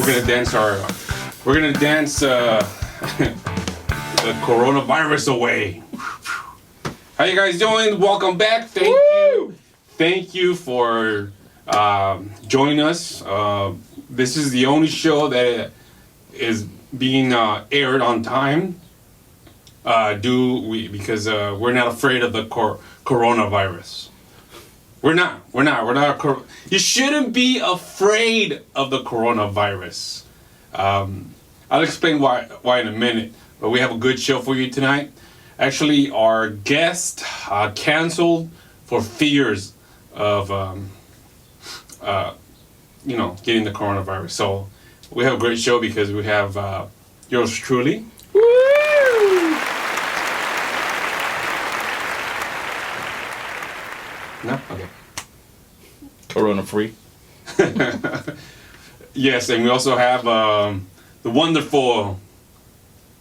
We're gonna dance the coronavirus away. How you guys doing? Welcome back. Thank you for joining us. This is the only show that is being aired on time. Because we're not afraid of the coronavirus. We're not. You shouldn't be afraid of the coronavirus. I'll explain why in a minute. But we have a good show for you tonight. Actually, our guest canceled for fears of, getting the coronavirus. So we have a great show because we have yours truly. Woo! No? Okay. Corona free. Yes, and we also have the wonderful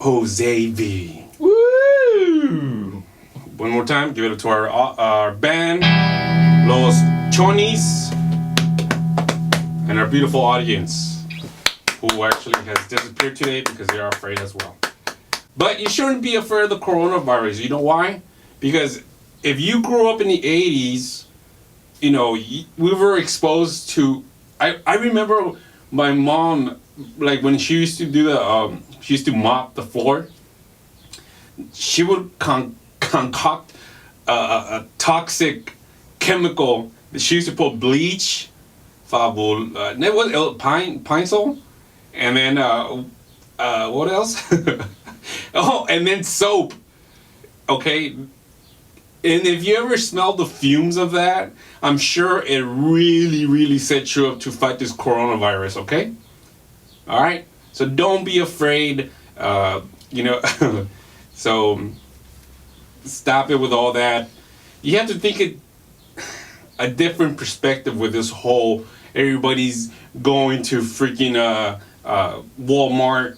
Jose V. Woo! One more time, give it to our band, Los Chonis, and our beautiful audience, who actually has disappeared today because they are afraid as well. But you shouldn't be afraid of the coronavirus. You know why? Because if you grew up in the 80s, we were exposed to... I remember my mom, like when she used to do she used to mop the floor, she would concoct a toxic chemical. She used to put bleach, pine sol, and then what else? Oh, and then soap. Okay, and if you ever smelled the fumes of that, I'm sure it really, really sets you up to fight this coronavirus. Okay, all right. So don't be afraid. So stop it with all that. You have to think it a different perspective with this whole everybody's going to freaking Walmart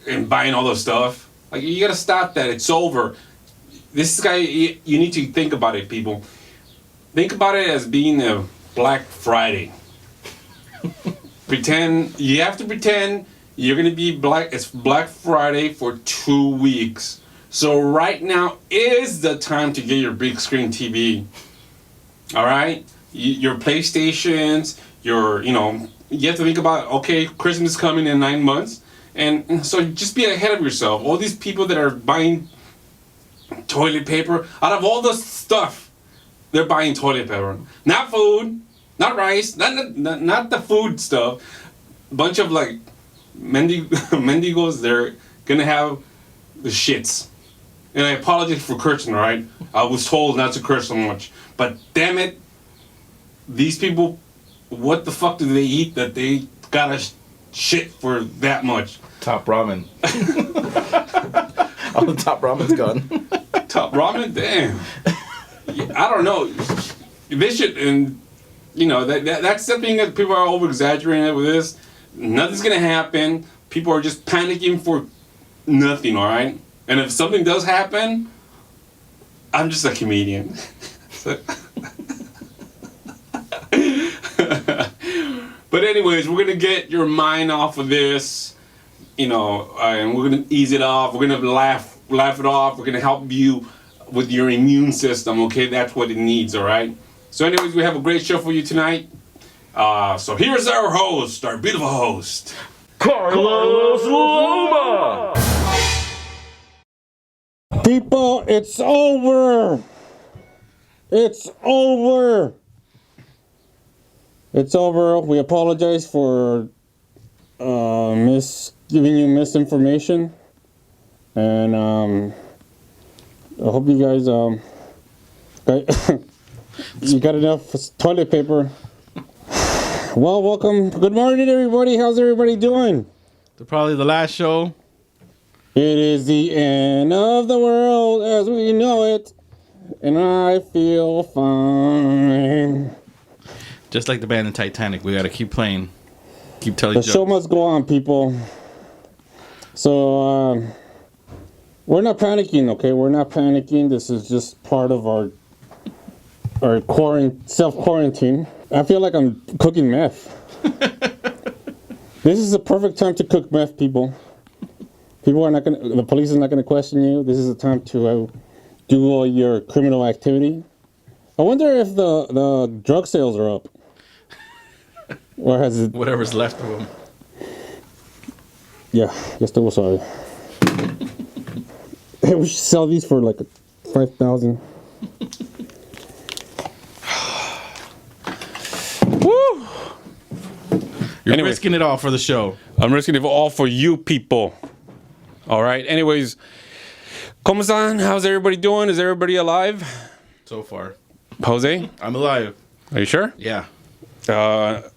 and buying all this stuff. Like, you gotta stop that. It's over. This guy, you need to think about it, people. Think about it as being a Black Friday. You have to pretend you're gonna be black. It's Black Friday for 2 weeks. So right now is the time to get your big screen TV. All right, your PlayStations. You have to think about, okay, Christmas is coming in 9 months, and so just be ahead of yourself. All these people that are buying toilet paper, out of all the stuff, they're buying toilet paper, not food, not rice, not the food stuff. A bunch of like mendigos, they're gonna have the shits. And I apologize for cursing, right? I was told not to curse so much, but damn it, these people, what the fuck do they eat that they gotta shit for that much? Top ramen. All the top ramen's gone. Top ramen? Damn. I don't know. They should, and that's the thing that people are over exaggerating with this. Nothing's gonna happen. People are just panicking for nothing, alright? And if something does happen, I'm just a comedian. But anyways, we're gonna get your mind off of this, and we're gonna ease it off. We're gonna laugh it off. We're gonna help you with your immune system. Okay, that's what it needs. All right. So, anyways, we have a great show for you tonight. So here's our host, our beautiful host, Carlos Loma. People, it's over. It's over. It's over. We apologize for giving you misinformation, and I hope you guys you got enough toilet paper. Well, welcome. Good morning, everybody. How's everybody doing? Probably the last show. It is the end of the world as we know it, and I feel fine. Just like the band in Titanic, we gotta keep playing. Keep telling jokes. The show must go on, people. So, we're not panicking, okay? We're not panicking. This is just part of our self-quarantine. I feel like I'm cooking meth. This is the perfect time to cook meth, people. The police is not gonna question you. This is the time to do all your criminal activity. I wonder if the drug sales are up. Or has it... Whatever's left of them. Yeah, yes, they was sorry. Hey, we should sell these for like 5,000. Woo! You're Anyway. risking it all for the show. I'm risking it all for you people. All right. Anyways, ¿Cómo están? How's everybody doing? Is everybody alive? So far. Jose, I'm alive. are you sure? Yeah.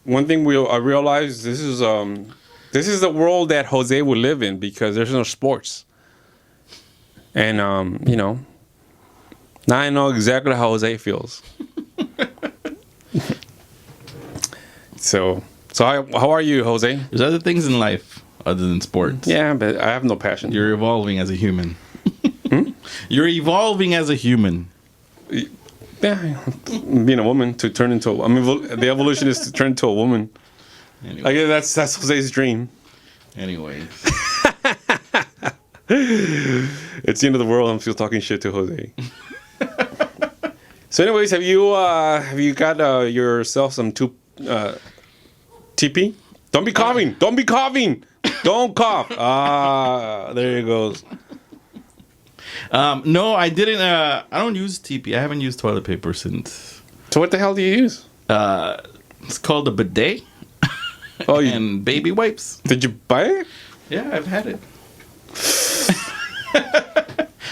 One thing I realized this is the world that Jose would live in because there's no sports. And now I know exactly how Jose feels. So how are you, Jose? There's other things in life other than sports. Yeah, but I have no passion. You're evolving as a human. You're evolving as a human. Yeah, being a woman to turn into. The evolution is to turn into a woman. Anyway. I guess that's Jose's dream. Anyways. It's the end of the world. I'm still talking shit to Jose. So, anyways, have you got yourself some TP? Don't be coughing. Don't be coughing. Don't cough. There it goes. No, I didn't. I don't use TP. I haven't used toilet paper since. So, what the hell do you use? It's called a bidet. Oh, and baby wipes. Did you buy it? Yeah, I've had it.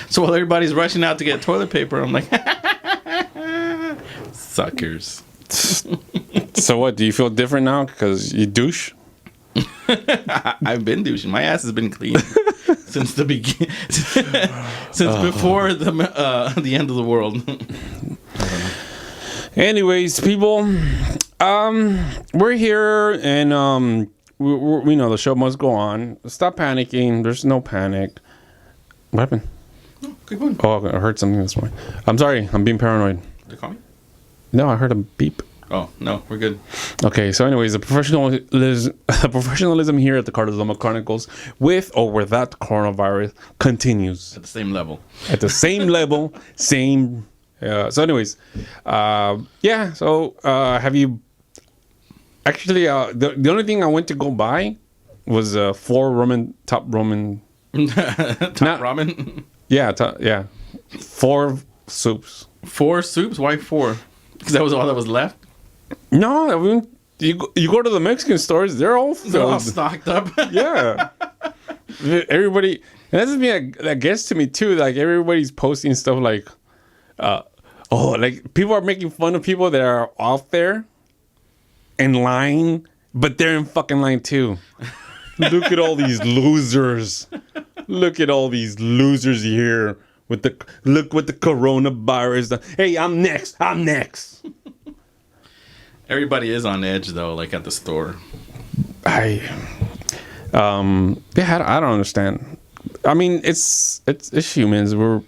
So while everybody's rushing out to get toilet paper, I'm like, suckers. So what? Do you feel different now because you douche? I've been douching. My ass has been clean since the beginning, since before the end of the world. Anyways, people, we're here and we know the show must go on. Stop panicking. There's no panic. What happened? Oh, keep going. Oh, I heard something this morning. I'm sorry. I'm being paranoid. Did they call me? No, I heard a beep. Oh, no, we're good. Okay, so anyways, the professionalism here at the Loma Chronicles, with or without coronavirus, continues. At the same level. At the same level, same. So anyways, yeah, so have you... Actually, the only thing I went to go buy was top ramen. Ramen? Yeah, 4 soups. 4 soups? Why 4? Because that was all that was left? No, I mean, you go to the Mexican stores, they're all filled. They're all stocked up. Yeah. Everybody, and that's something that gets to me too. Like everybody's posting stuff like, like people are making fun of people that are out there in line, but they're in fucking line too. Look at all these losers. Look at all these losers here with the coronavirus. Hey, I'm next. Everybody is on edge though, like at the store. I don't understand. I mean, it's humans. We're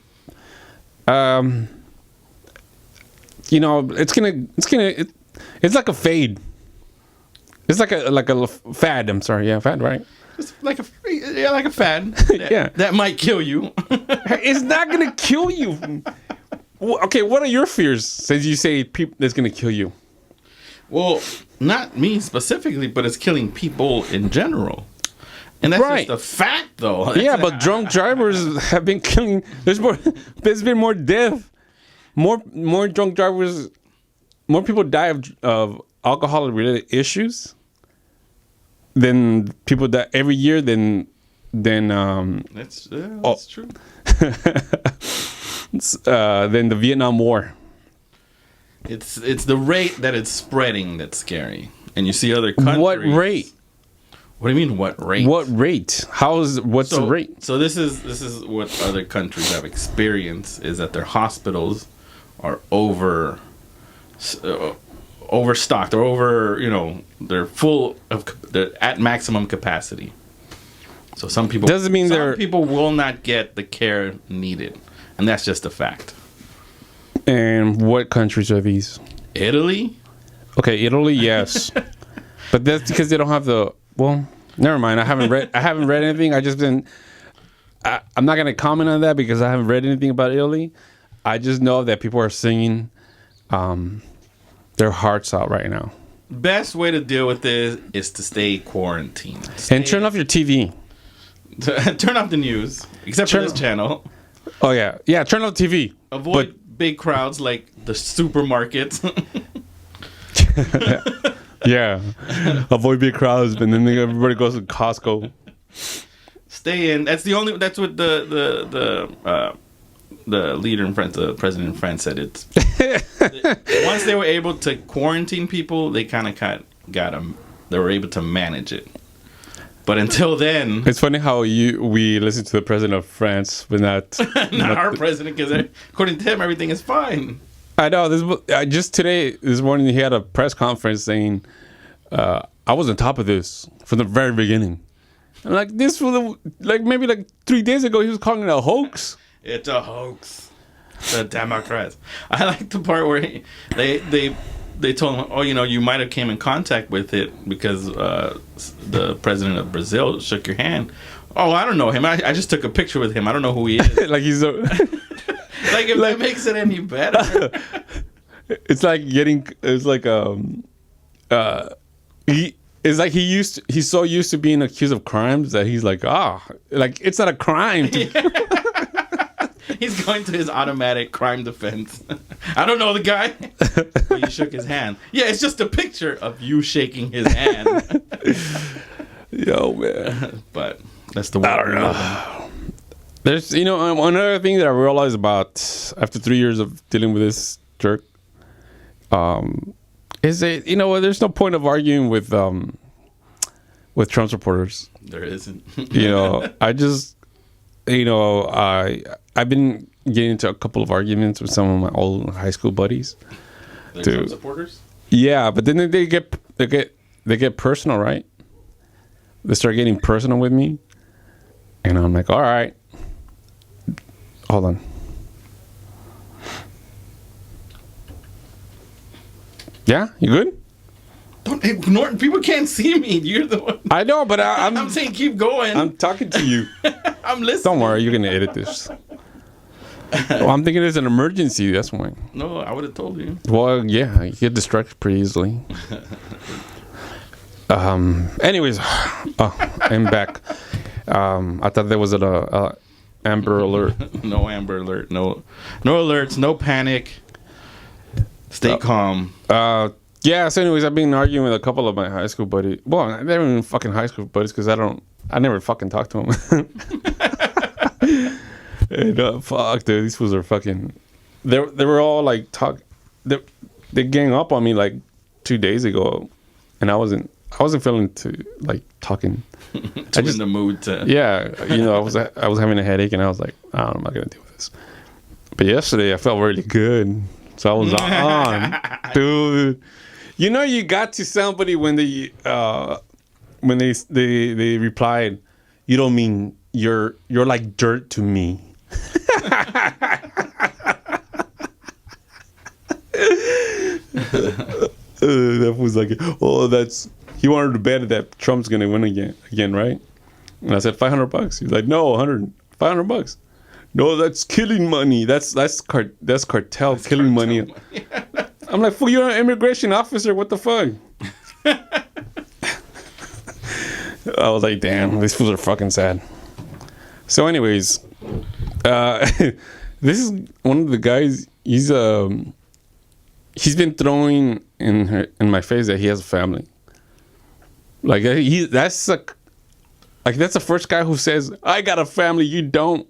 it's like a fade. It's like a fad. I'm sorry. Yeah, fad, right? It's like a fad. Yeah. That might kill you. It's not gonna kill you. Okay, what are your fears? Since you say that's gonna kill you. Well, not me specifically, but it's killing people in general. And that's right. just a fact, though. Yeah, but drunk drivers have been killing. There's been more death. More drunk drivers. More people die of alcohol-related issues than people die every year than That's true. Than the Vietnam War. It's the rate that it's spreading that's scary. And you see other countries. What rate? What do you mean, what rate? What rate? What's the rate? So this is what other countries have experienced, is that their hospitals are overstocked or they're full of, they're at maximum capacity. So some people people will not get the care needed, and that's just a fact. And what countries are these? Italy? Okay, Italy, yes. But that's because they don't have Never mind. I haven't read anything. I just been. I'm not gonna comment on that because I haven't read anything about Italy. I just know that people are singing their hearts out right now. Best way to deal with this is to stay quarantined. And turn off your TV. Turn off the news, except for this channel. Oh yeah, yeah. Turn off the TV. Avoid big crowds like the supermarkets. Yeah, avoid big crowds, and then everybody goes to Costco. Stay in. That's what the leader in France, the president in France said. It's once they were able to quarantine people, they kind of got them. They were able to manage it. But until then, it's funny how we listen to the president of France, but not our president, because according to him, everything is fine. I know. Just this morning, he had a press conference saying, "I was on top of this from the very beginning." And maybe 3 days ago, he was calling it a hoax. It's a hoax. The Democrats. I like the part where they told him, "Oh, you might have came in contact with it because the president of Brazil shook your hand." Oh, I don't know him. I just took a picture with him. I don't know who he is. Like he's if that makes it any better. It's like he's so used to being accused of crimes that he's like, it's not a crime. He's going to his automatic crime defense. I don't know the guy, but you shook his hand. Yeah, it's just a picture of you shaking his hand. Yo, man. But that's the way. I don't know. There's, another thing that I realized about after 3 years of dealing with this jerk, is that, there's no point of arguing with Trump supporters. There isn't. I just, I've been getting into a couple of arguments with some of my old high school buddies. They're Trump supporters? Yeah, but then they get personal, right? They start getting personal with me, and I'm like, all right. Hold on. Yeah, you good? Don't ignore. People can't see me. You're the one. I know, but I'm saying keep going. I'm talking to you. I'm listening. Don't worry, you're gonna edit this. Well, I'm thinking it's an emergency. That's why. No, I would have told you. Well, yeah, you get distracted pretty easily. Anyways, I'm back. I thought there was an Amber Alert. No Amber Alert. No alerts. No panic. Stay calm. Yeah. So, anyways, I've been arguing with a couple of my high school buddies. Well, they're even fucking high school buddies because I never fucking talked to them. And, fuck, dude, these fools are fucking. They were all like they gang up on me like 2 days ago, and I wasn't feeling to like talking. In the mood to. Yeah, I was having a headache, and I was like, I'm not gonna deal with this. But yesterday, I felt really good, so I was on, dude. You got to somebody when they replied, "You don't mean you're like dirt to me." That was like, he wanted to bet that Trump's gonna win again, right? And I said $500. He's like, no, $500. No, that's killing money. That's cartel killing money. I'm like, fool, you're an immigration officer. What the fuck? I was like, damn, these fools are fucking sad. So, anyways, this is one of the guys. He's been throwing in my face that he has a family. Like that's the first guy who says, "I got a family, you don't."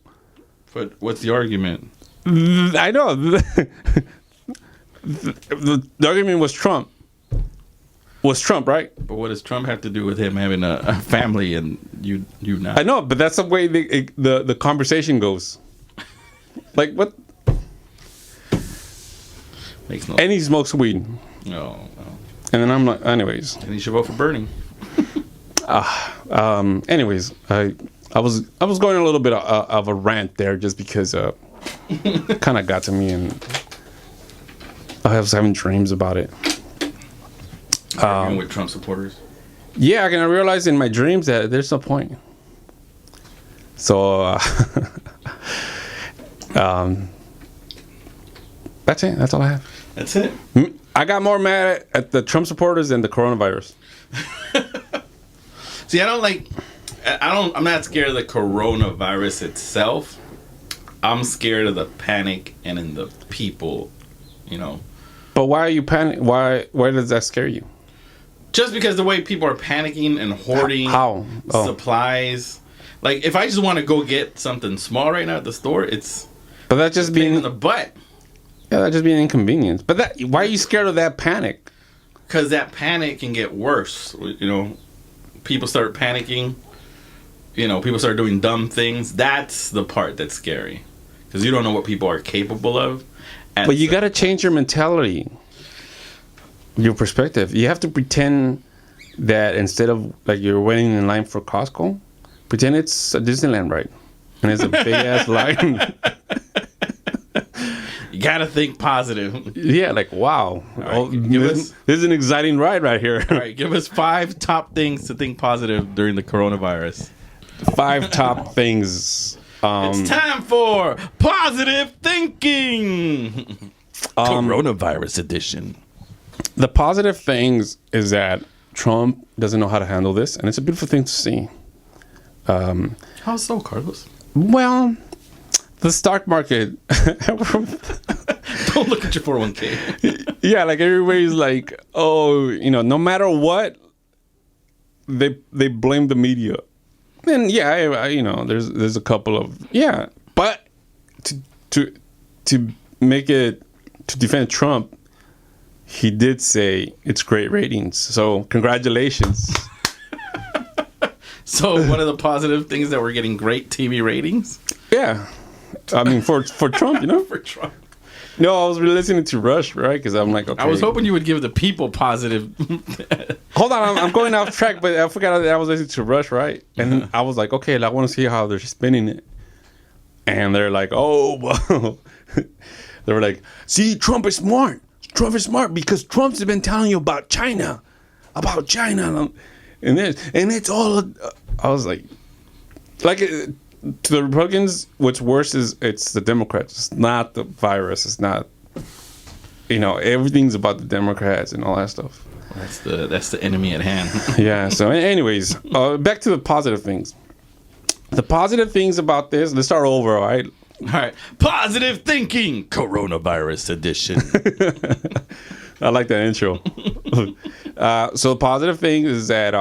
But what's the argument? I know. The argument was Trump. Was Trump, right? But what does Trump have to do with him having a family and you not? I know, but that's the way the conversation goes. Like what? Makes no. And he smokes weed. No. And then I'm like, anyways. And he should vote for Bernie. Anyways, I was going a little bit of a rant there just because it kind of got to me, and I was having dreams about it. Arguing with Trump supporters. Yeah, I can realize in my dreams that there's no point. So, that's it. That's all I have. That's it. I got more mad at the Trump supporters than the coronavirus. See, I'm not scared of the coronavirus itself. I'm scared of the panic and in the people, But why are you panic? Why does that scare you? Just because the way people are panicking and hoarding supplies. Like, if I just want to go get something small right now at the store, But that's just being in the butt. Yeah, that's just being inconvenience. But why are you scared of that panic? Because that panic can get worse. People start panicking. People start doing dumb things. That's the part that's scary. Because you don't know what people are capable of. But you got to change your mentality, your perspective. You have to pretend that instead of like you're waiting in line for Costco, pretend it's a Disneyland ride. And it's a big ass line. You got to think positive. Yeah, like, wow. Right, this is an exciting ride right here. All right, give us 5 top things to think positive during the coronavirus. 5 top things. It's time for positive thinking. Coronavirus edition. The positive things is that Trump doesn't know how to handle this, and it's a beautiful thing to see. How so, Carlos? Well, the stock market. Don't look at your 401k. Yeah, like everybody's like, oh, no matter what, they blame the media. And yeah, there's a couple of but to make it to defend Trump, he did say it's great ratings. So congratulations. So one of the positive things that we're getting great TV ratings. Yeah, I mean for Trump, For Trump. No, I was listening to Rush, right? Because I'm like, okay. I was hoping you would give the people positive. Hold on, I'm going off track, but I forgot that I was listening to Rush, right? And I was like, okay, I want to see how they're spinning it. And they're like, oh, well. They were like, see, Trump is smart. Trump is smart because Trump's been telling you about China. And it's all. I was like to the Republicans, what's worse is it's the Democrats. It's not the virus. It's not, everything's about the Democrats and all that stuff. That's the enemy at hand. Yeah. So, anyways, back to the positive things. The positive things about this. Let's start over. All right. All right. Positive thinking, coronavirus edition. I like that intro. So the positive thing is that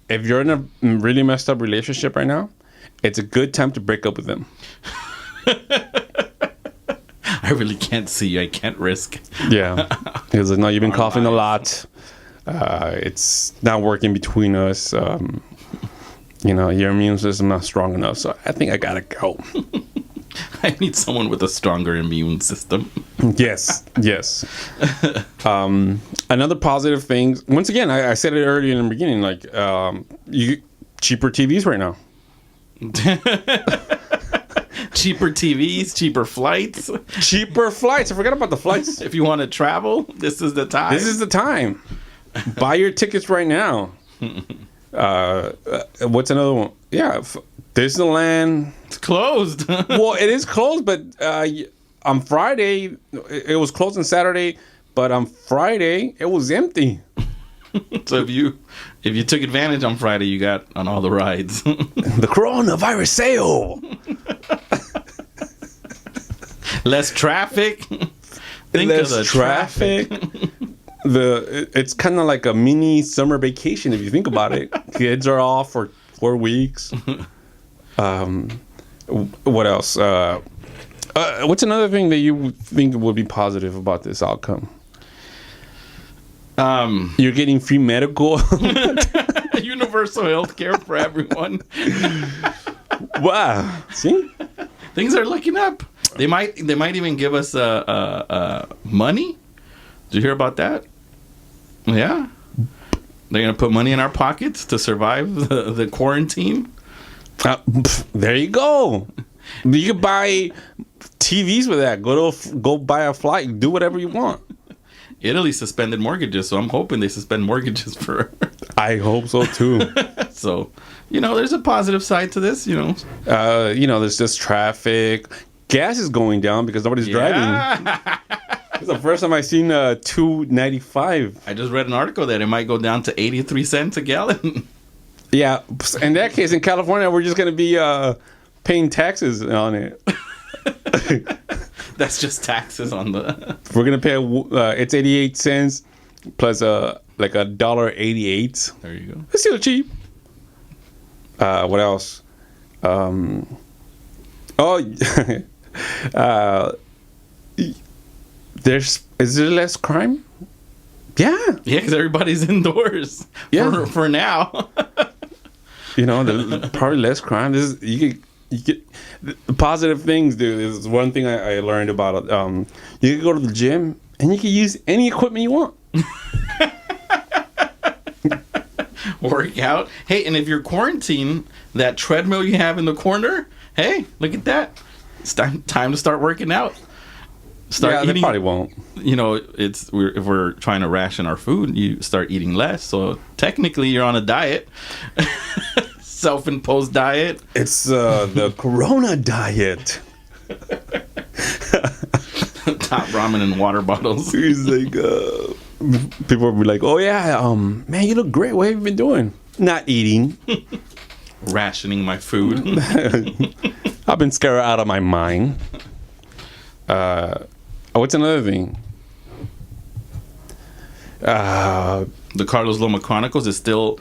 if you're in a really messed up relationship right now, it's a good time to break up with them. I really can't see you. I can't risk. Yeah. Because no, you've been coughing a lot. It's not working between us. Your immune system not strong enough. So I think I gotta go. I need someone with a stronger immune system. Yes. Another positive thing. Once again, I said it earlier in the beginning. Like, cheaper TVs right now. Cheaper TVs, cheaper flights. Cheaper flights. I forgot about the flights. If you want to travel, this is the time. This is the time. Buy your tickets right now. What's another one? Yeah, Disneyland. It's closed. Well, it is closed, but on Friday, it was closed on Saturday, but on Friday, it was empty. So if you took advantage on Friday, you got on all the rides. The coronavirus sale. Less traffic. Less traffic. It's kind of like a mini summer vacation if you think about it. Kids are off for 4 weeks. What else? What's another thing that you think would be positive about this outcome? You're getting free medical. Universal health care for everyone. Wow. See? Things are looking up. They might even give us money. Did you hear about that? Yeah. They're going to put money in our pockets to survive the quarantine. There you go. You can buy TVs with that. Go buy a flight. Do whatever you want. Italy suspended mortgages, so I'm hoping they suspend mortgages for. I hope so too. So, there's a positive side to this. There's just traffic. Gas is going down because nobody's driving. It's the first time I've seen $2.95. I just read an article that it might go down to 83 cents a gallon. Yeah, in that case, in California, we're just gonna be paying taxes on it. That's just taxes on the. We're gonna pay. It's 88 cents plus like $1.88. There you go. It's still cheap. What else? Is there less crime? Yeah. Yeah, because everybody's indoors. Yeah. For now. Probably less crime. You get the positive things, dude. This is one thing I learned about it. You can go to the gym and you can use any equipment you want. Work out. Hey, and if you're quarantined, that treadmill you have in the corner, hey, look at that. It's time to start working out. Eating. They probably won't. If we're trying to ration our food, you start eating less. So technically, you're on a diet, self-imposed diet. It's the Corona diet. Top ramen and water bottles. He's like, people will be like, "Oh yeah, man, you look great. What have you been doing?" Not eating. Rationing my food. I've been scared out of my mind. What's another thing? The Carlos Loma Chronicles is still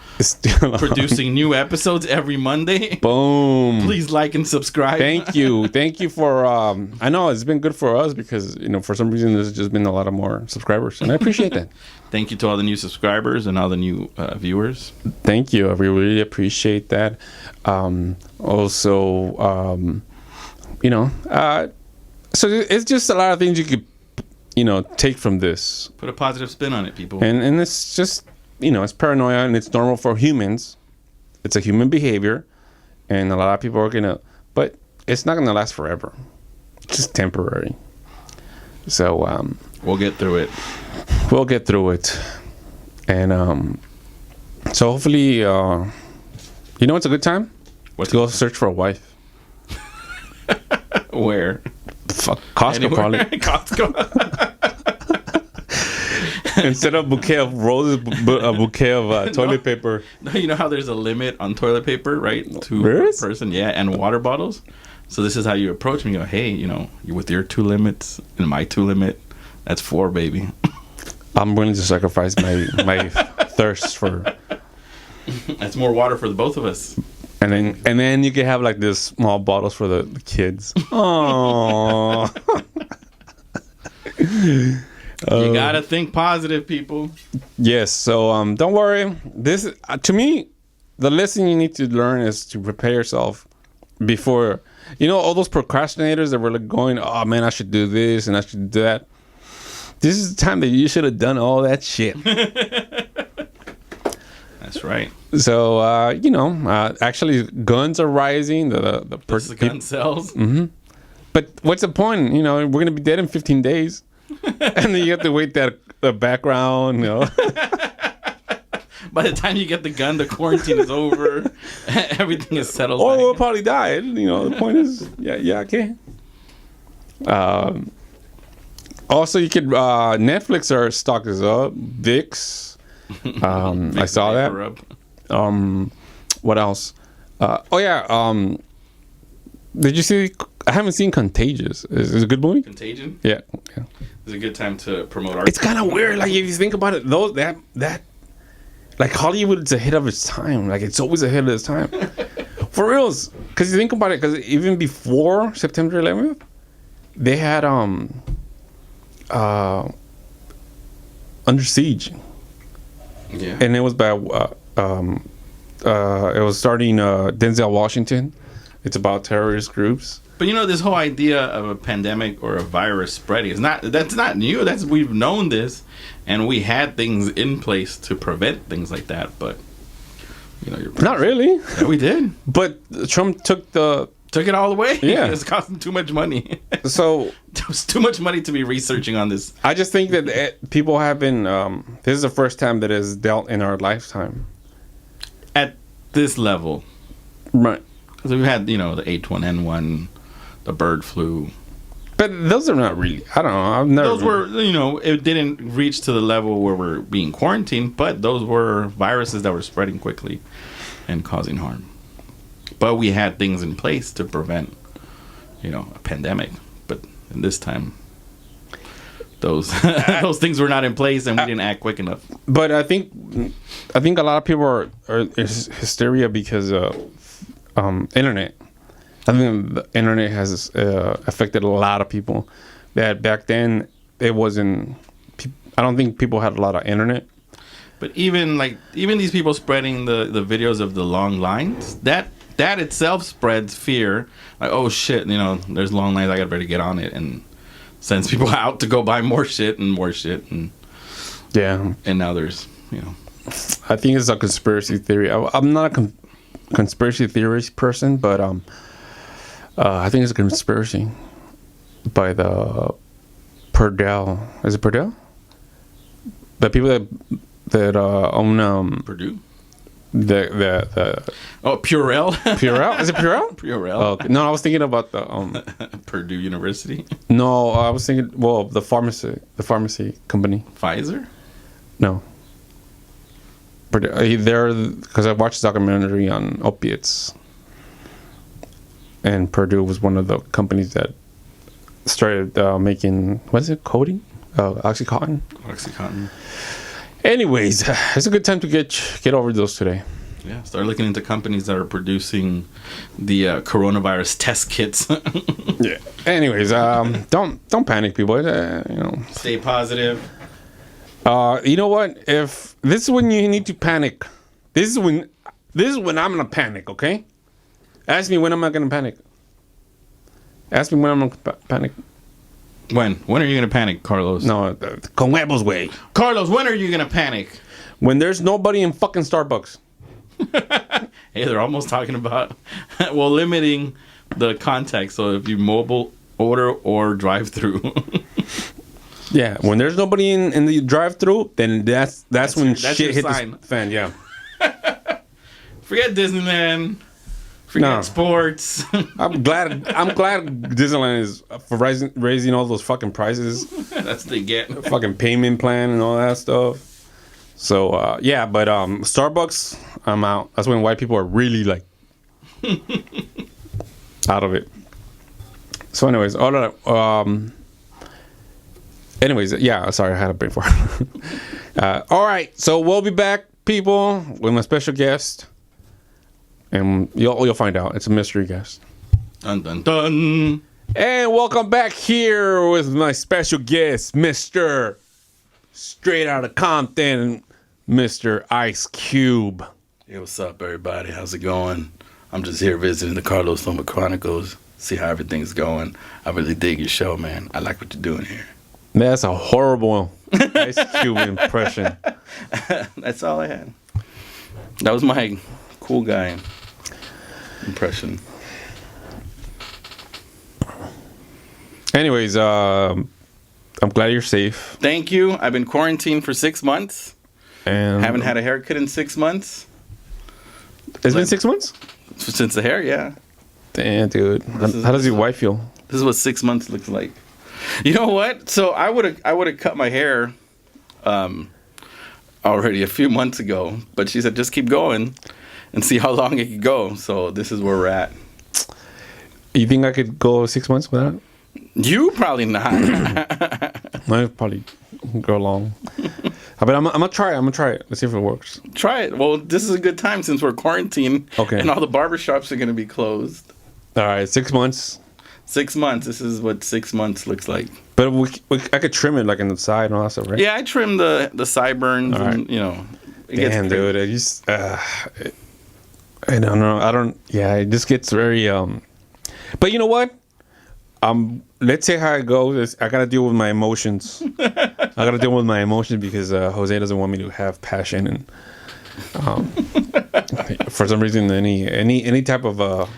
producing new episodes every Monday. Boom. Please like and subscribe. Thank you for I know it's been good for us because for some reason there's just been a lot of more subscribers and I appreciate that. Thank you to all the new subscribers and all the new viewers. Thank you. We really appreciate that. So it's just a lot of things you could take from this. Put a positive spin on it, people. And it's just, it's paranoia and it's normal for humans. It's a human behavior. And a lot of people are but it's not going to last forever. It's just temporary. So, we'll get through it. We'll get through it. And, so hopefully, it's a good time? To go search for a wife. Where? Fuck, Costco probably. Costco. Instead of a bouquet of roses, a bouquet of toilet paper. No, you know how there's a limit on toilet paper, right? To there is? Per person, yeah, and water bottles. So this is how you approach me. You go, hey, you with your 2 limits and my 2 limit, that's 4, baby. I'm willing to sacrifice my thirst for. That's more water for the both of us. And then you can have like this small bottles for the kids. Oh. You gotta think positive, people. Yes. So don't worry. This to me, the lesson you need to learn is to prepare yourself before. All those procrastinators that were like going, "Oh man, I should do this and I should do that." This is the time that you should have done all that shit. That's right. So, actually, guns are rising. The gun sells. Mm-hmm. But what's the point? We're going to be dead in 15 days. And then you have to wait the background, By the time you get the gun, the quarantine is over. Everything is settled. Or we'll probably die. The point is, okay. Also, you could, Netflix, our stock is up. VIX. I saw that. What else? Did you see? I haven't seen Contagious. Is it a good movie? Contagion? Yeah. It's a good time to promote art. It's kind of weird. Like if you think about it, that like Hollywood is ahead of its time. Like it's always ahead of its time. For reals. Because you think about it. Because even before September 11th, they had Under Siege. Yeah. And it was by it was starting Denzel Washington. It's about terrorist groups. But this whole idea of a pandemic or a virus spreading that's not new. We've known this, and we had things in place to prevent things like that. But you're not really. Yeah, we did. But Trump took the Took it all away. Yeah. It's costing too much money. So It was too much money to be researching on this. I just think that people have been. This is the first time that is dealt in our lifetime. At this level. Right. So we've had, the H1N1, the bird flu. But those are not really. I don't know. I've never. Those were, it didn't reach to the level where we're being quarantined, but those were viruses that were spreading quickly and causing harm. But we had things in place to prevent, a pandemic. But in this time, those those things were not in place, and we didn't act quick enough. But I think a lot of people are hysteria because of internet. I think the internet has affected a lot of people. That back then it wasn't. I don't think people had a lot of internet. But even these people spreading the videos of the long lines, that itself spreads fear. Like, oh shit, there's long lines. I gotta better get on it, and sends people out to go buy more shit, and yeah. And now there's I think it's a conspiracy theory. I'm not a conspiracy theorist person, but I think it's a conspiracy by the Purdell. Is it Purdell? The people that own Purdue. The Purell. Purell? Is it Purell? Purell. Oh, okay. No, I was thinking about the Purdue University. No, I was thinking the pharmacy company. Pfizer. No. They're because I watched a documentary on opiates, and Purdue was one of the companies that started making codeine, OxyContin. OxyContin. Anyways, it's a good time to get over those today. Yeah, start looking into companies that are producing the coronavirus test kits. Yeah. Anyways, don't panic, people. Stay positive. You know what? If this is when you need to panic, this is when I'm gonna panic. Okay? Ask me when am I gonna panic. Ask me when I'm gonna panic. When are you gonna panic, Carlos? No, con huevos way. Carlos, when are you gonna panic? When there's nobody in fucking Starbucks. Hey, they're almost talking about limiting the contact. So if you mobile order or drive through. Yeah, when there's nobody in the drive-through, then that's when shit hits the fan. Yeah. Forget Disneyland. Forget sports. I'm glad Disneyland is for raising all those fucking prices. That's what they get. Fucking payment plan and all that stuff. So but Starbucks, I'm out. That's when white people are really like out of it. So anyways, sorry, I had a brain fart. All right, so we'll be back, people, with my special guest, and you'll find out. It's a mystery guest. Dun dun dun. And welcome back here with my special guest, Mr. Straight Outta Compton, Mr. Ice Cube. Hey, what's up, everybody? How's it going? I'm just here visiting the Carlos Loma Chronicles, see how everything's going. I really dig your show, man. I like what you're doing here. That's a horrible Ice Cube impression. That's all I had. That was my cool guy impression. Anyways, I'm glad you're safe. Thank you. I've been quarantined for 6 months. And Haven't had a haircut in 6 months. It's been 6 months? Since the hair, yeah. Damn, dude. How does your wife feel? This is what 6 months looks like. You know what? So I would have cut my hair already a few months ago, but she said just keep going and see how long it could go. So this is where we're at. You think I could go 6 months without it? You probably not. I probably go long. But I'm gonna try it. Let's see if it works. Try it. Well, this is a good time since we're quarantined. Okay. And all the barbershops are going to be closed. All right, 6 months. 6 months. This is what 6 months looks like. But I could trim it like in the side and all that stuff, right? Yeah, I trimmed the sideburns All right. and, it Damn, dude. I just, I don't know. Yeah, it just gets very, But you know what? Let's say how it goes. I gotta deal with my emotions. Because Jose doesn't want me to have passion, and for some reason, any type of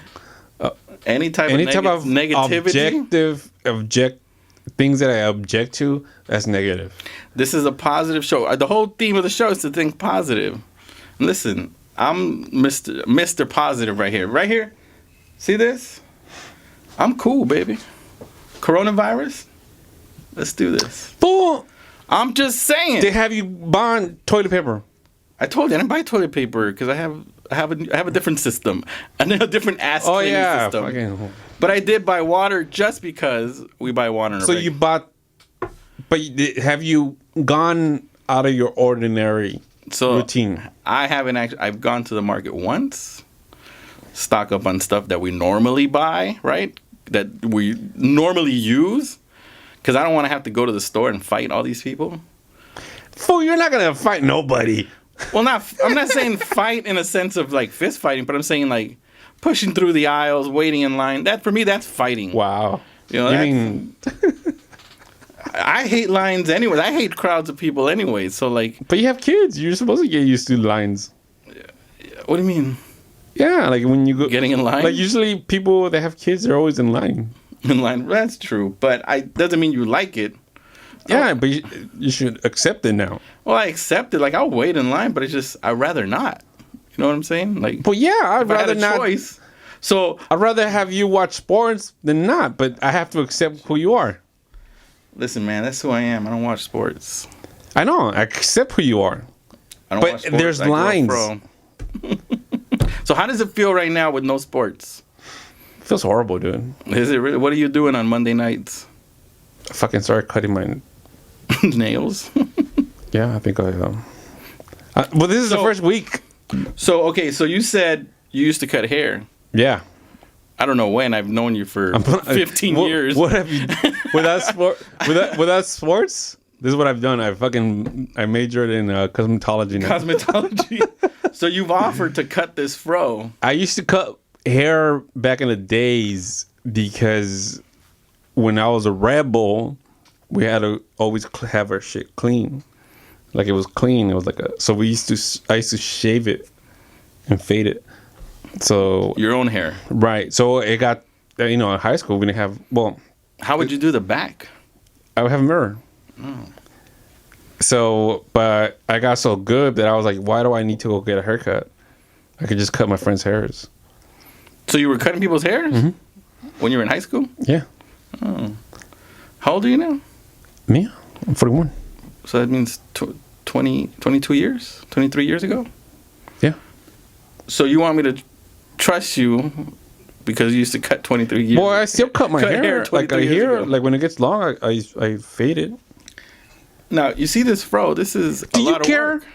Any type of negativity, object things that I object to, that's negative. This is a positive show. The whole theme of the show is to think positive. Listen, I'm Mr. Positive right here. Right here. See this? I'm cool, baby. CoronaVirus. Let's do this. Fool! I'm just saying. They have you buying toilet paper. I told you I didn't buy toilet paper because I have a different system and a different ass cleaning system. Okay. But I did buy water just because we buy water. So you bought, but have you gone out of your ordinary routine? I haven't actually. I've gone to the market once, stock up on stuff that we normally buy, right? That we normally use, because I don't want to have to go to the store and fight all these people. Fool, you're not gonna fight nobody. Well, I'm not saying fight in a sense of like fist fighting, but I'm saying like pushing through the aisles, waiting in line. That for me, that's fighting. Wow. You know, I hate lines anyway. I hate crowds of people anyway. So like, but you have kids. You're supposed to get used to lines. What do you mean? Yeah, like when you go getting in line. Like usually people that have kids, they're always in line. In line. That's true, but doesn't mean you like it. Yeah, but you should accept it now. Well, I accept it. Like, I'll wait in line, but it's just, I'd rather not. You know what I'm saying? Like, but yeah, I'd rather not. Choice, so I'd rather have you watch sports than not, but I have to accept who you are. Listen, man, that's who I am. I don't watch sports. I know. I accept who you are. I don't but watch sports. There's lines. So how does it feel right now with no sports? It feels horrible, dude. Is it really? What are you doing on Monday nights? I fucking started cutting my nails. Yeah, I think I am. Well, this is the first week. So, okay, so you said you used to cut hair. Yeah. I don't know when. I've known you for 15 years. What have you without sports? This is what I've done. I majored in cosmetology now. Cosmetology. So you've offered to cut this fro. I used to cut hair back in the days because when I was a rebel, we had to always have our shit clean. Like it was clean. It was like so I used to shave it and fade it. So your own hair. Right. So it got, in high school we didn't have, how would you do the back? I would have a mirror. Oh. So, but I got so good that I was like, why do I need to go get a haircut? I could just cut my friends' hairs. So you were cutting people's hairs? Mm-hmm. When you were in high school? Yeah. Oh. How old are you now? Me? I'm 41. So that means 22 years? 23 years ago? Yeah. So you want me to trust you because you used to cut 23 years? Well, I still cut my hair. Like I hear, like when it gets long, I fade it. Now, you see this fro? This is a lot of work.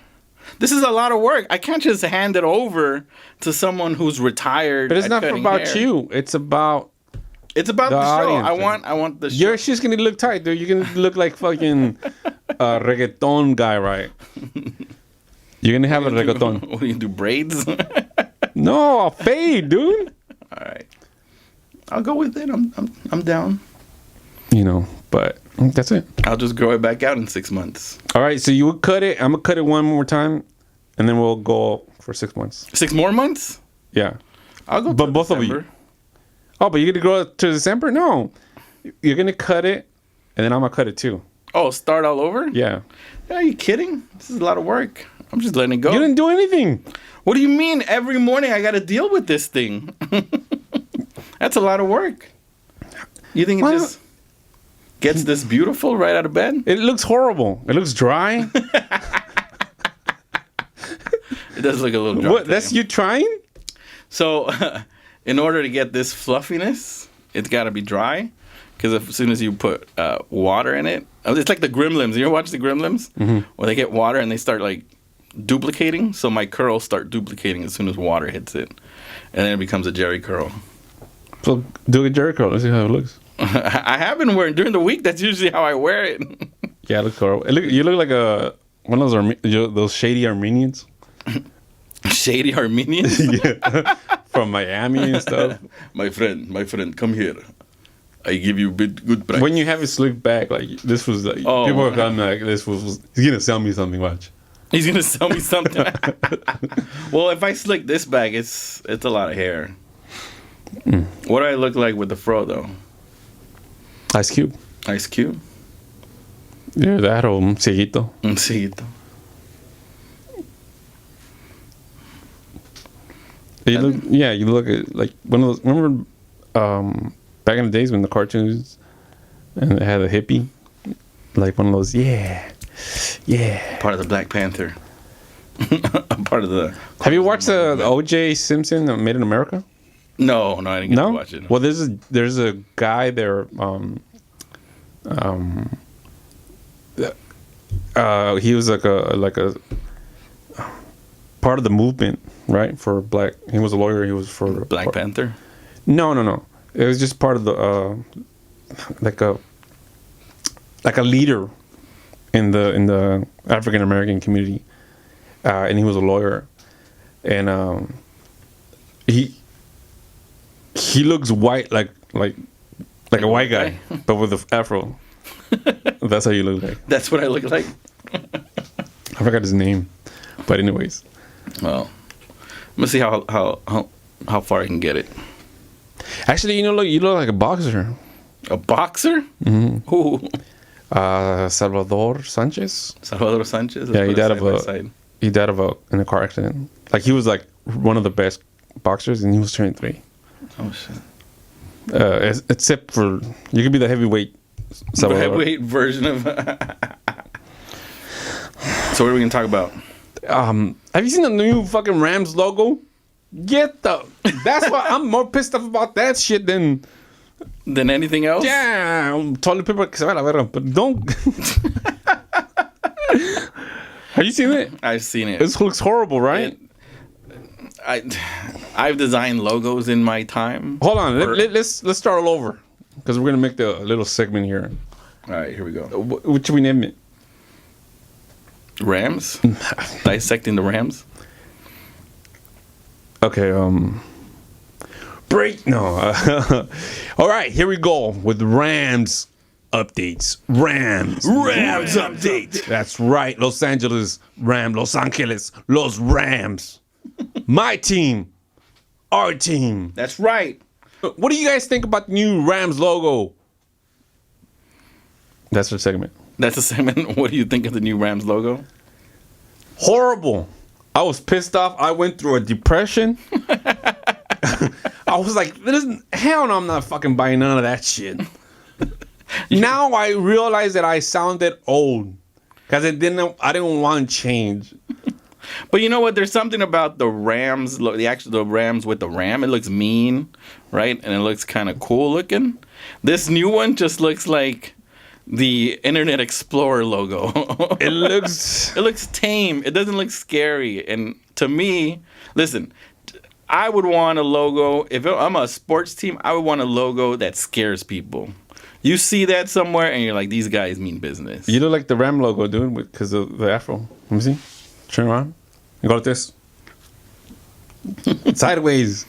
This is a lot of work. I can't just hand it over to someone who's retired. But it's not about you. It's about the show. I want the show. Your shit's gonna look tight, dude. You're gonna look like fucking reggaeton guy, right? You're gonna have a reggaeton. What do you do? Braids? No, I'll fade, dude. All right, I'll go with it. I'm down. But that's it. I'll just grow it back out in 6 months. All right, so you would cut it. I'm gonna cut it one more time, and then we'll go for 6 months. 6 more months? Yeah. I'll go. But both December. of you. Oh, but you're gonna grow it to December? No, you're gonna cut it, and then I'm gonna cut it too. Oh, start all over? Yeah. Are you kidding? This is a lot of work. I'm just letting it go. You didn't do anything. What do you mean? Every morning I got to deal with this thing. That's a lot of work. You think it just gets this beautiful right out of bed? It looks horrible. It looks dry. It does look a little dry. What? That's you trying? So, in order to get this fluffiness, it's got to be dry. Because as soon as you put water in it, it's like the Gremlins. You ever watch the Gremlins? Mm-hmm. Where they get water and they start like duplicating. So my curls start duplicating as soon as water hits it. And then it becomes a Jerry curl. So do a Jerry curl. Let's see how it looks. I have been wearing during the week. That's usually how I wear it. Yeah, it looks horrible. You look like one of those shady Armenians. Shady Armenians? Yeah. From Miami and stuff. My friend, come here. I give you good price. When you have it slicked back, like this was like people are coming like this was he's gonna sell me something. Watch. He's gonna sell me something. Well, if I slick this back, it's a lot of hair. What do I look like with the fro though? Ice Cube. Ice Cube. Yeah, that or Cieguito. Un ciguito. You look at like one of those. Remember, back in the days when the cartoons and they had a hippie, like one of those. Yeah. Part of the Black Panther. Part of the. Have you watched the O.J. Simpson Made in America? No, I didn't get to watch it. Well, there's a guy there. He was like a part of the movement, right? For black. He was a lawyer. He was for Black Panther. No. It was just part of the like a leader in the African American community, and he was a lawyer, and he looks white like a white guy, but with an afro. That's how you look like. That's what I look like. I forgot his name, but anyways. Well, I'm gonna see how far I can get it. Actually, you look like a boxer. A boxer? Mm-hmm. Who? Salvador Sanchez. Salvador Sanchez. Yeah, he died in a car accident. Like he was like one of the best boxers, and he was 23. Oh shit. Except for you could be the heavyweight. The heavyweight version of. So what are we gonna talk about? Have you seen the new fucking Rams logo? That's why I'm more pissed off about that shit than anything else. Yeah, I'm telling people que se va a la verga, but don't. Have you seen it? I've seen it. This looks horrible, right? I've designed logos in my time. Hold on, let's start all over because we're gonna make the little segment here. All right, here we go. What should we name it? Rams? Dissecting the Rams? Okay, break. No. All right, here we go with Rams updates. Rams update. That's right. Los Angeles Rams. Los Angeles. Los Rams. My team. Our team. That's right. What do you guys think about the new Rams logo? That's the segment. That's a segment. What do you think of the new Rams logo? Horrible. I was pissed off. I went through a depression. I was like, hell no, I'm not fucking buying none of that shit. Now I realize that I sounded old because I didn't want change. But you know what? There's something about the Rams, the Rams with the ram. It looks mean, right? And it looks kind of cool looking. This new one just looks like the Internet Explorer logo. It looks tame. It doesn't look scary. And to me, listen, I would want a logo. If I'm a sports team, I would want a logo that scares people. You see that somewhere, and you're like, these guys mean business. You look like the Ram logo, dude, because of the afro. Let me see. Turn around. And go like this. Sideways.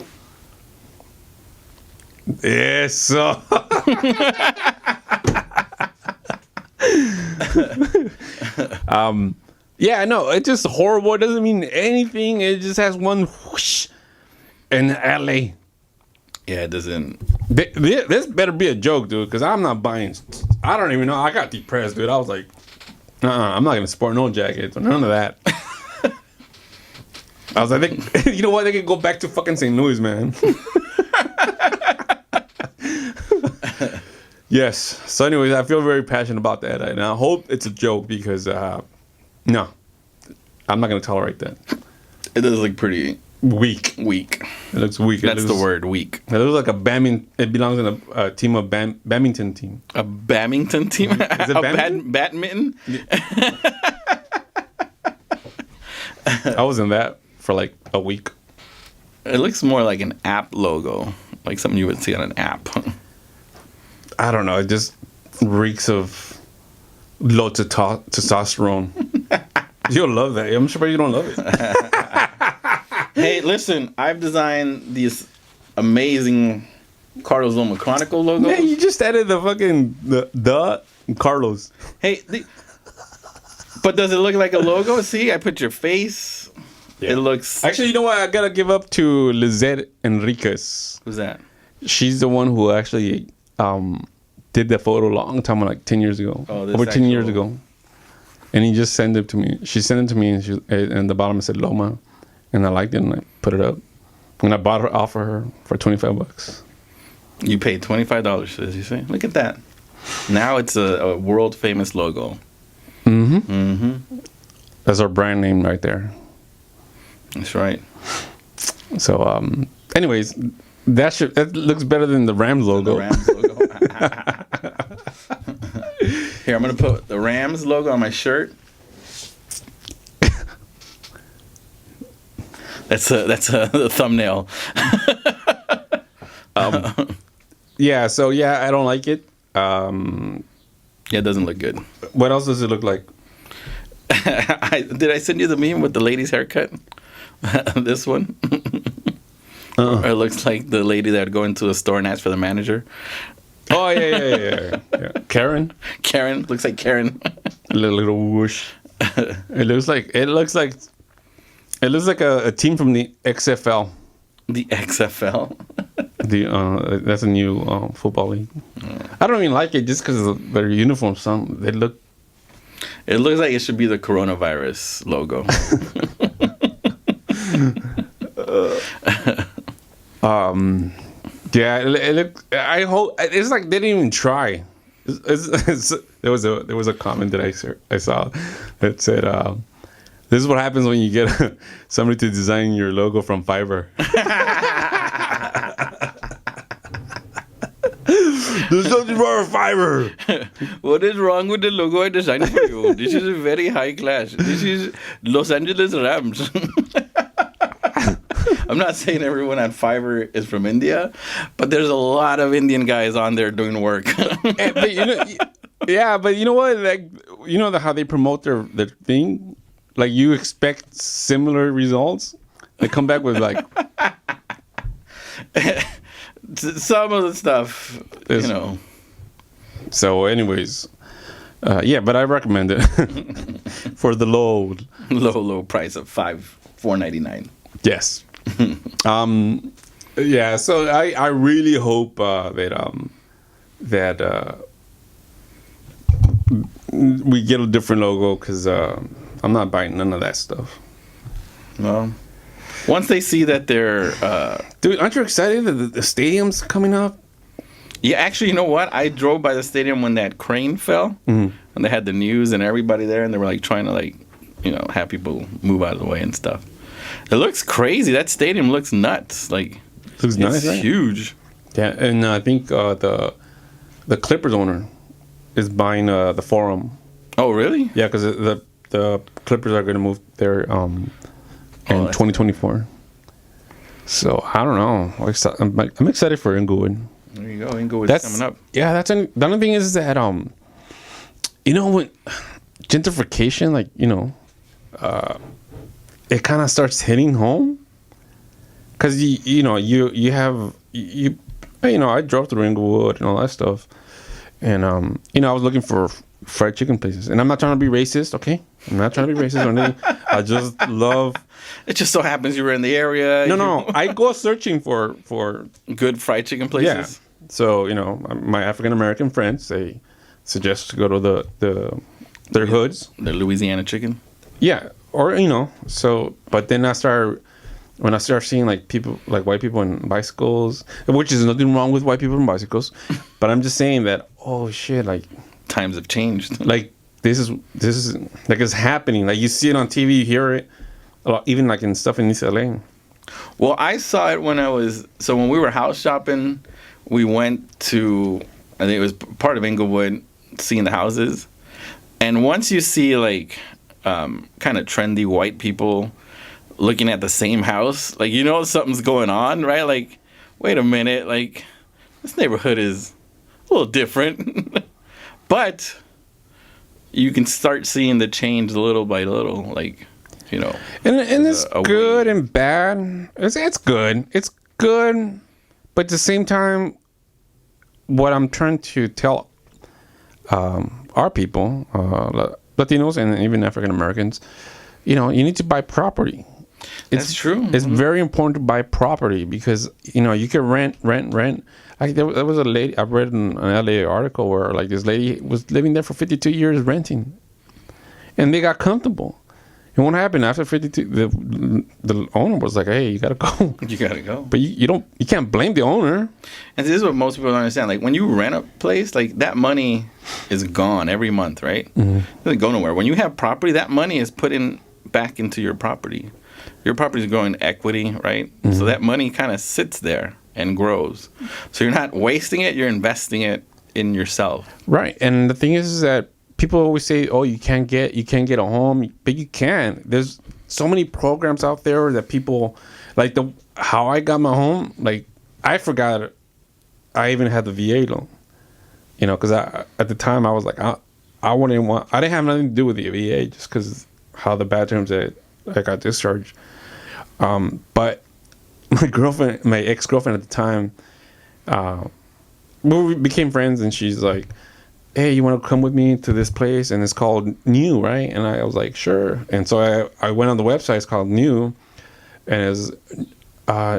Yes. Yeah, no, it's just horrible. It doesn't mean anything. It just has one whoosh in LA. Yeah, it doesn't. This better be a joke, dude, because I'm not buying. I don't even know. I got depressed, dude. I was like, I'm not going to sport no jackets or none of that. I was like, you know what? They can go back to fucking St. Louis, man. Yes. So anyways, I feel very passionate about that. And I hope it's a joke because, no, I'm not going to tolerate that. It does look pretty weak. Weak. It looks weak. That's the word, weak. It looks like it belongs in a team of badminton team. A badminton team? Is it badminton? I was in that for like a week. It looks more like an app logo, like something you would see on an app. I don't know. It just reeks of low testosterone. You'll love that. I'm sure you don't love it. Hey, listen. I've designed these amazing Carlos Loma Chronicle logos. Man, you just added the fucking the Carlos. Hey, but does it look like a logo? See, I put your face. Yeah. It looks... Actually, you know what? I gotta give up to Lizette Enriquez. Who's that? She's the one who actually did the photo a long time, like 10 years ago. Over 10 years ago. And he just sent it to me. She sent it to me, and the bottom it said Loma, and I liked it, and I put it up. And I bought it off of her for $25. You paid $25, as you say. Look at that. Now it's a world famous logo. That's our brand name right there. That's right. So, anyways, that looks better than the Rams logo. The Rams logo. Here, I'm gonna put the Rams logo on my shirt. That's a thumbnail. Yeah. So yeah, I don't like it. Yeah, it doesn't look good. What else does it look like? Did I send you the meme with the lady's haircut? This one. Or it looks like the lady that would go into a store and ask for the manager. Oh yeah. Karen. Karen looks like Karen. little whoosh. It looks like a team from the XFL. The XFL. That's a new football league. I don't even like it just because of their uniforms. They look. It looks like it should be the CoronaVirus logo. Yeah, I hope it's like they didn't even try. There was a comment that I saw that said, "This is what happens when you get somebody to design your logo from Fiverr." There's nothing wrong with Fiverr. What is wrong with the logo I designed for you? This is very high class. This is Los Angeles Rams. I'm not saying everyone on Fiverr is from India, but there's a lot of Indian guys on there doing work. But you know what? Like, you know how they promote their thing? Like, you expect similar results. They come back with like some of the stuff, you know. So, anyways, yeah, but I recommend it for the low price of $4.99. Yes. Yeah. So I really hope that we get a different logo, because I'm not buying none of that stuff. Well, once they see that they're dude, aren't you excited that the stadium's coming up? Yeah, actually, you know what? I drove by the stadium when that crane fell, and they had the news and everybody there, and they were like trying to have people move out of the way and stuff. It looks crazy. That stadium looks nuts. Like, looks nice, right? Huge. Yeah, and I think the Clippers owner is buying the Forum. Oh, really? Yeah, because the Clippers are going to move there in 2024. So I don't know. I'm excited for Inglewood. There you go. Inglewood's coming up. Yeah, the other thing is that when gentrification, it kind of starts hitting home, because I drove through Inglewood and all that stuff, and I was looking for fried chicken places, and I'm not trying to be racist, okay? I'm not trying to be racist or anything. I just love. It just so happens you were in the area. No, I go searching for good fried chicken places. Yeah. So my African American friends, they suggest to go to their hoods. The Louisiana chicken. Yeah. Or but then when I start seeing white people on bicycles, which is nothing wrong with white people on bicycles, but I'm just saying that, oh shit, times have changed. Like, this is it's happening. Like, you see it on TV, you hear it, even in stuff in East LA. Well, I saw it when we were house shopping. We went to, I think it was part of Inglewood, seeing the houses, and once you see kind of trendy white people looking at the same house, something's going on, right? Like, wait a minute, this neighborhood is a little different. But you can start seeing the change little by little, and it's good and bad. It's good, but at the same time, what I'm trying to tell our people, Latinos and even African Americans, you need to buy property. That's true. It's very important to buy property because you can rent. Like there was a lady I read in an LA article where like this lady was living there for 52 years renting, and they got comfortable. And what happened after 52? The owner was like, "Hey, you gotta go. You gotta go." But you can't blame the owner. And this is what most people don't understand. Like when you rent a place, like that money is gone every month, right? It doesn't go nowhere. When you have property, that money is put in back into your property. Your property is growing equity, right? So that money kind of sits there and grows. So you're not wasting it; you're investing it in yourself. Right. And the thing is that people always say, "Oh, you can't get a home," but you can. There's so many programs out there that people like. How I got my home, like I forgot I even had the VA loan. Because at the time I was like, I didn't have nothing to do with the VA just because how the bad terms that I got discharged. But my ex-girlfriend at the time, we became friends, and she's like, "Hey, you want to come with me to this place? And it's called New, right?" And I was like, "Sure." And so I went on the website. It's called New, and it's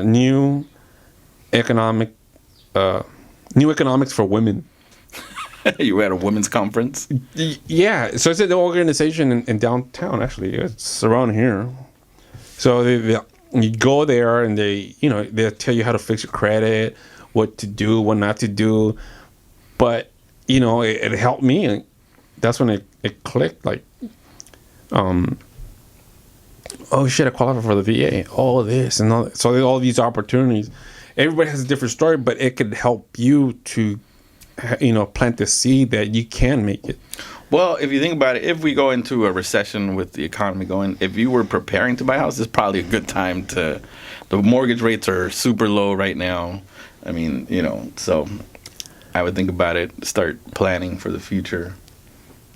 New Economics for Women. You were at a women's conference? Yeah. So it's an organization in downtown. Actually, it's around here. So you go there, and they tell you how to fix your credit, what to do, what not to do, but it helped me. That's when it clicked. Like, oh shit, I qualify for the VA. All this and all. So all these opportunities. Everybody has a different story, but it could help you to, plant the seed that you can make it. Well, if you think about it, if we go into a recession with the economy going, if you were preparing to buy a house, it's probably a good time to. The mortgage rates are super low right now. I mean, so. I would think about it. Start planning for the future.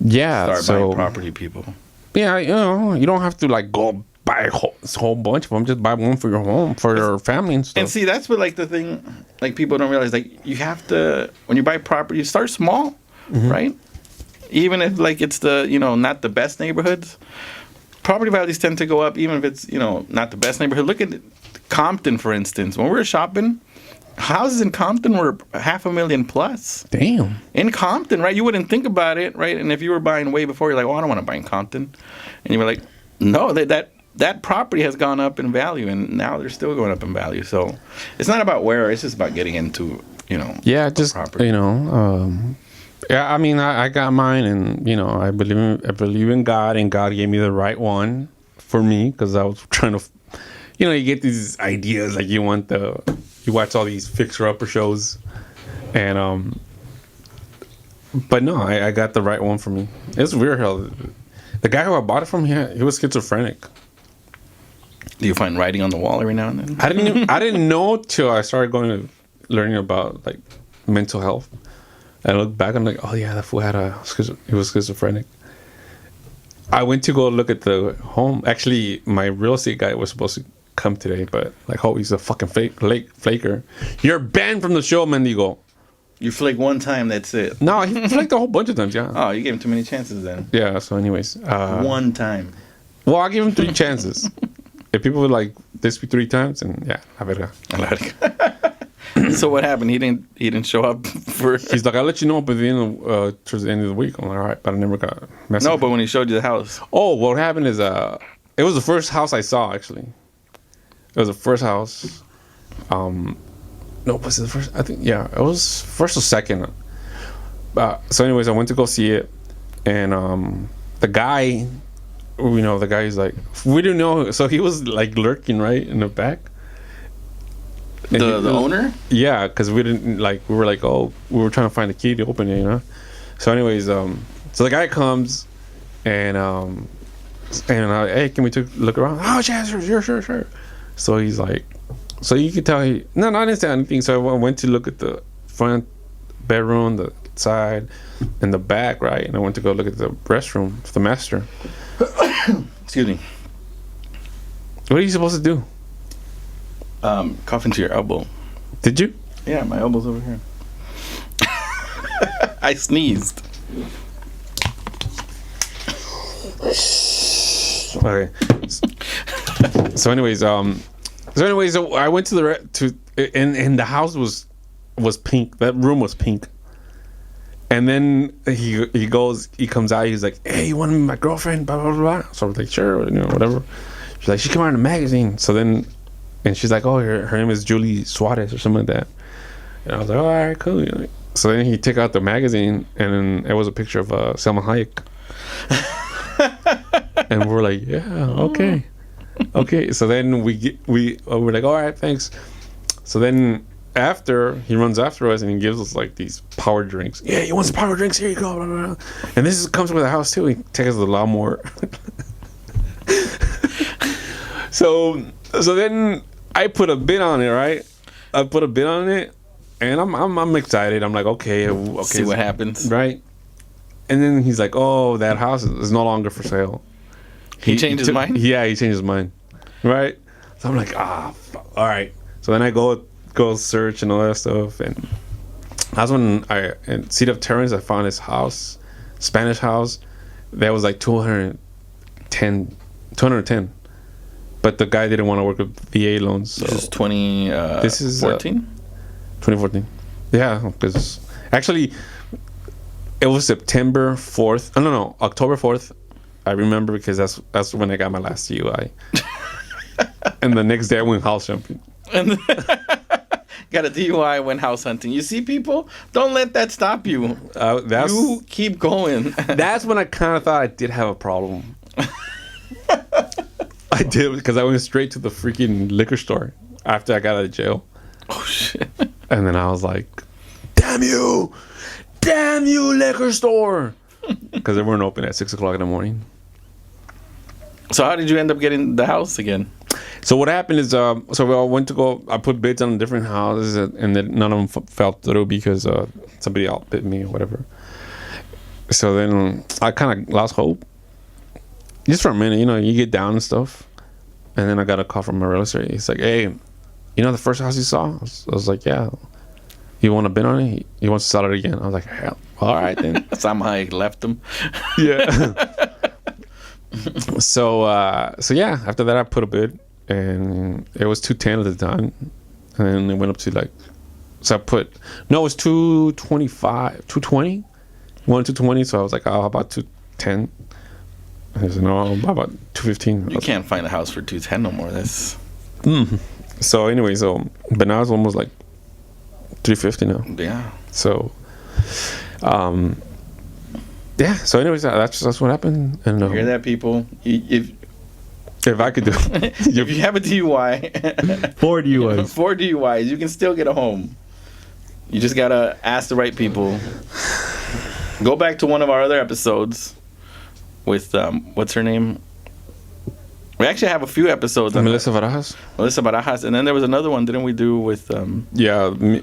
Yeah. Start buying property, people. Yeah, you don't have to like go buy a whole bunch of them. Just buy one for your home, for your family and stuff. And see, that's what like the thing, like people don't realize. Like you have to, when you buy property, you start small, right? Even if like it's the not the best neighborhoods, property values tend to go up. Even if it's not the best neighborhood. Look at Compton, for instance. When we were shopping. Houses in Compton were $500,000 plus. Damn. In Compton, right? You wouldn't think about it, right? And if you were buying way before, you're like, I don't want to buy in Compton. And you were like, no, that property has gone up in value, and now they're still going up in value. So it's not about where, it's just about getting into, Yeah, just, property. Yeah, I mean, I got mine, and, I believe in God, and God gave me the right one for me, because I was trying to, you get these ideas, like you watch all these fixer-upper shows, and but no, I got the right one for me. It's weird how the guy who I bought it from, he was schizophrenic. Do you find writing on the wall every now and then? I didn't know till I started learning about like mental health. I look back, I'm like, oh yeah, that fool he was schizophrenic. I went to go look at the home. Actually, my real estate guy was supposed to come today, but like, oh, he's a fucking flaker. You're banned from the show, Mendigo. You flake one time, that's it. No, he flaked a whole bunch of times. Yeah. Oh, you gave him too many chances then. Yeah. So, anyways, one time. Well, I give him 3 chances. If people would like this 3 times, and yeah, a verga. So what happened? He didn't show up for. He's like, I'll let you know by the end of towards the end of the week. I'm like, all right, but I never got a message. No, but when he showed you the house. Oh, what happened is it was the first house I saw actually. It was the first house. No, was it the first? I think yeah, it was first or second. So, anyways, I went to go see it, and the guy, the guy's like, we didn't know, so he was like lurking right in the back. The owner? Yeah, because we didn't we were like, oh, we were trying to find the key to open it, So, anyways, so the guy comes, and hey, can we look around? Oh, yeah, sure. So he's like, so you could tell I didn't say anything. So I went to look at the front bedroom, the side, and the back, right? And I went to go look at the restroom, the master. Excuse me. What are you supposed to do? Cough into your elbow. Did you? Yeah, my elbow's over here. I sneezed. Okay. So anyways, I went to and the house was pink. That room was pink. And then he comes out. He's like, "Hey, you want to be my girlfriend?" Blah blah blah. So I was like, "Sure, whatever." She's like, "She came out in a magazine." So then, and she's like, "Oh, her name is Julie Suarez or something like that." And I was like, "Oh, all right, cool." So then he took out the magazine, and then it was a picture of Selma Hayek. And we're like, "Yeah, okay." So then we're like, "All right, thanks." So then after he runs after us and he gives us like these power drinks. "Yeah, you want some power drinks? Here you go." Blah, blah, blah. And this comes with the house too. He takes us a lot more. So then I put a bid on it, right? I put a bid on it, and I'm excited. I'm like, okay, See what happens, right? And then he's like, "Oh, that house is no longer for sale." He changed his mind? Yeah, he changed his mind. Right? So I'm like, all right. So then I go search and all that stuff. And that's when in Cedar Terrace, I found this house, Spanish house, that was like 210. But the guy didn't want to work with VA loans. So. This is 2014? 2014. Yeah, because actually, it was September 4th. No, October 4th. I remember because that's when I got my last DUI. And the next day I went house jumping. And got a DUI, went house hunting. You see, people, don't let that stop you. You keep going. That's when I kind of thought I did have a problem. I did, because I went straight to the freaking liquor store after I got out of jail. Oh, shit. And then I was like, damn you, liquor store. Because they weren't open at 6 o'clock in the morning. So how did you end up getting the house again? So what happened is, I put bids on different houses, and then none of them fell through because somebody outbid me or whatever. So then I kind of lost hope. Just for a minute, you get down and stuff. And then I got a call from my real estate. He's like, "Hey, the first house you saw?" I was like, "Yeah." "You want to bid on it? He wants to sell it again." I was like, "Hell, all right then." Somehow I left him. Yeah. So yeah, after that I put a bid, and it was 210 at the time, and then it went up to it was 225, 220, 220. So I was like, "Oh, how about 210?" I said, "No, how about 215?" You can't find a house for 210 no more. That's. So anyway, but now it's almost like 350 now. Yeah. So, yeah. So anyways, that's what happened. And you hear that, people? If I could do it. If you have a DUI, 4 DUIs. 4 DUIs, you can still get a home. You just gotta ask the right people. Go back to one of our other episodes with what's her name? We actually have a few episodes on Melissa Barajas. And then there was another one, didn't we do with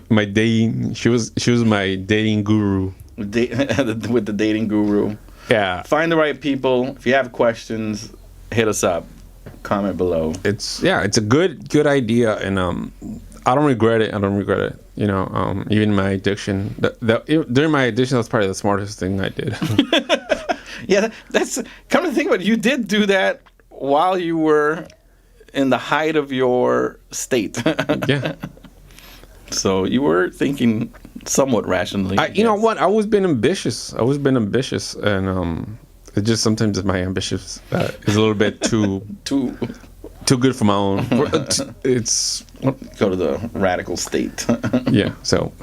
my dating. She was my dating guru. with the dating guru. Yeah. Find the right people. If you have questions, hit us up. Comment below. It's a good idea, and I don't regret it. Even my addiction. During my addiction, that's probably the smartest thing I did. Yeah, that's come to think about it. You did do that while you were in the height of your state. Yeah. So you were thinking somewhat rationally. You know what? I was being ambitious, and it just sometimes my ambitious is a little bit too good for my own. It's go to the radical state. Yeah. So,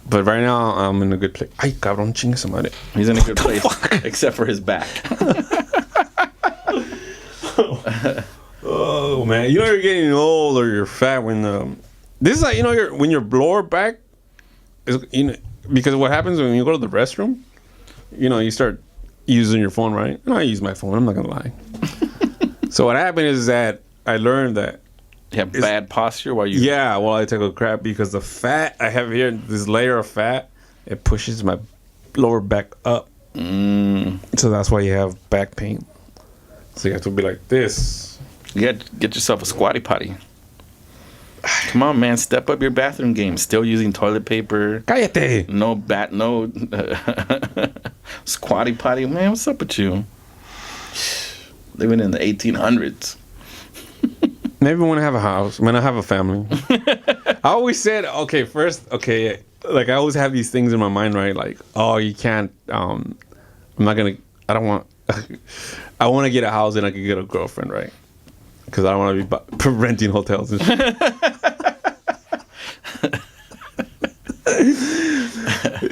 but right now I'm in a good place. Ay, cabrón, chingue su madre. He's in a good place, except for his back. Oh man, you're getting old or you're fat when this is like when your lower back is because what happens when you go to the restroom, you start using your phone, right? I use my phone. I'm not gonna lie. So what happened is that I learned that you have bad posture while I take a crap because the fat I have here, this layer of fat, it pushes my lower back up. So that's why you have back pain. So you have to be like this. You got to get yourself a squatty potty. Come on, man. Step up your bathroom game. Still using toilet paper. Cállate. No squatty potty. Man, what's up with you? Living in the 1800s. Maybe when I have a house, when I have a family. I always said, okay, first, okay, like I always have these things in my mind, right? Like, oh, you can't, I'm not gonna, I don't want, I want to get a house and I can get a girlfriend, right? Because I don't want to be renting hotels and shit.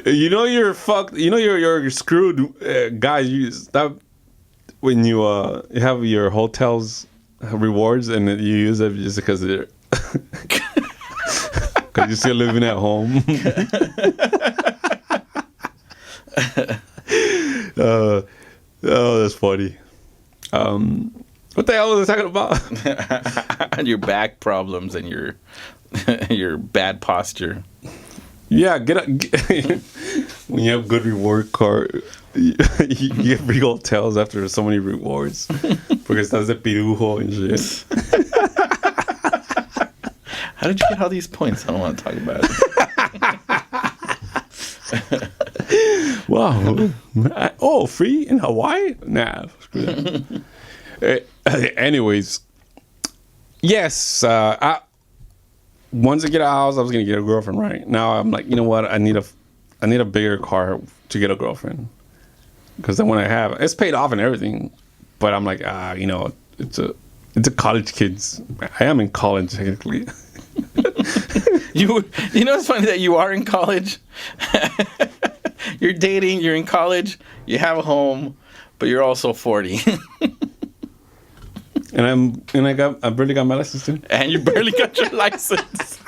You know you're fucked. You know you're screwed, guys. You stop when you have your hotels rewards and you use it just because they're because you're still living at home. Oh, that's funny. What the hell was I talking about? Your back problems and your your bad posture. Yeah, when you have good reward card, you get free hotels after so many rewards. Porque estás de pirujo and shit. How did you get all these points? I don't want to talk about it. Wow. Oh, free in Hawaii? Nah. Screw that. Anyways, yes, once I get a house, I was gonna get a girlfriend. Right now, I'm like, you know what? I need a bigger car to get a girlfriend. Because then when I have, it's paid off and everything, but I'm like, you know, it's a college kids. I am in college technically. You know, it's funny that you are in college. You're dating. You're in college. You have a home, but you're also 40. I barely got my license too. And you barely got your license.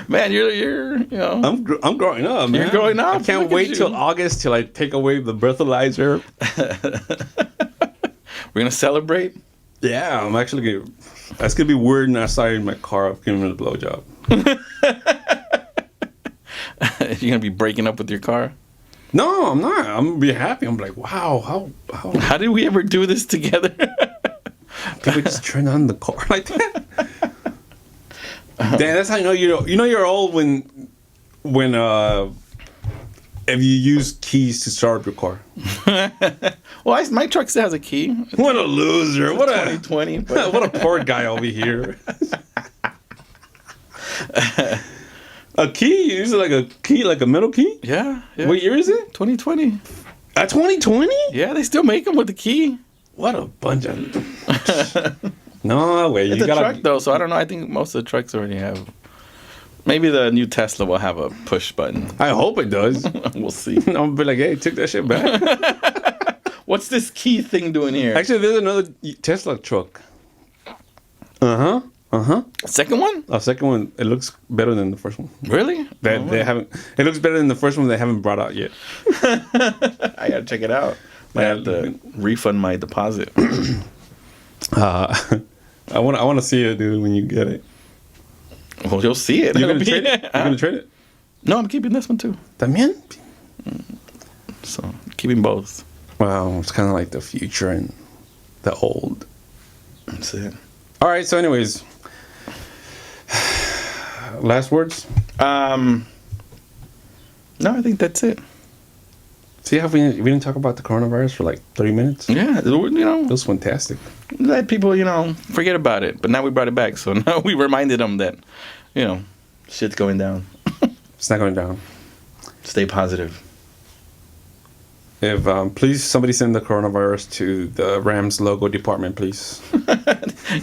Man, you're you know. I'm growing up, man. You're growing up. I can't wait till August till I take away the breathalyzer. We're gonna celebrate. Yeah, I'm actually gonna. That's gonna be weird. And I started my car up, giving it a blowjob. You're gonna be breaking up with your car. No, I'm not. I'm gonna be happy. I'm like, wow, how did we ever do this together? Can we just turn on the car like that? Damn, that's how you know you're old when if you use keys to start your car. Well, my truck still has a key. What a loser! What 2020. What a poor guy over here. A key? You use it like a key, like a metal key? Yeah. What year is it? 2020. 2020? Yeah, they still make them with the key. What a bunch of... No way. It's a truck, though, so I don't know. I think most of the trucks already have... Maybe the new Tesla will have a push button. I hope it does. We'll see. I'm going to be like, hey, take that shit back. What's this key thing doing here? Actually, there's another Tesla truck. Second one? A second one. It looks better than the first one. Really? They haven't. It looks better than the first one. They haven't brought out yet. I gotta check it out. I have to refund my deposit. I want to see it, dude. When you get it, well, you'll see it. You're gonna trade it. You're gonna trade it. No, I'm keeping this one too. También. So keeping both. Wow, it's kind of like the future and the old. That's it. All right. So, anyways, last words. No, I think that's it. See how we didn't talk about the coronavirus for like 30 minutes? Yeah, It was fantastic. Let people, forget about it. But now we brought it back. So now we reminded them that, shit's going down. It's not going down. Stay positive. If please somebody send the coronavirus to the Rams logo department, please.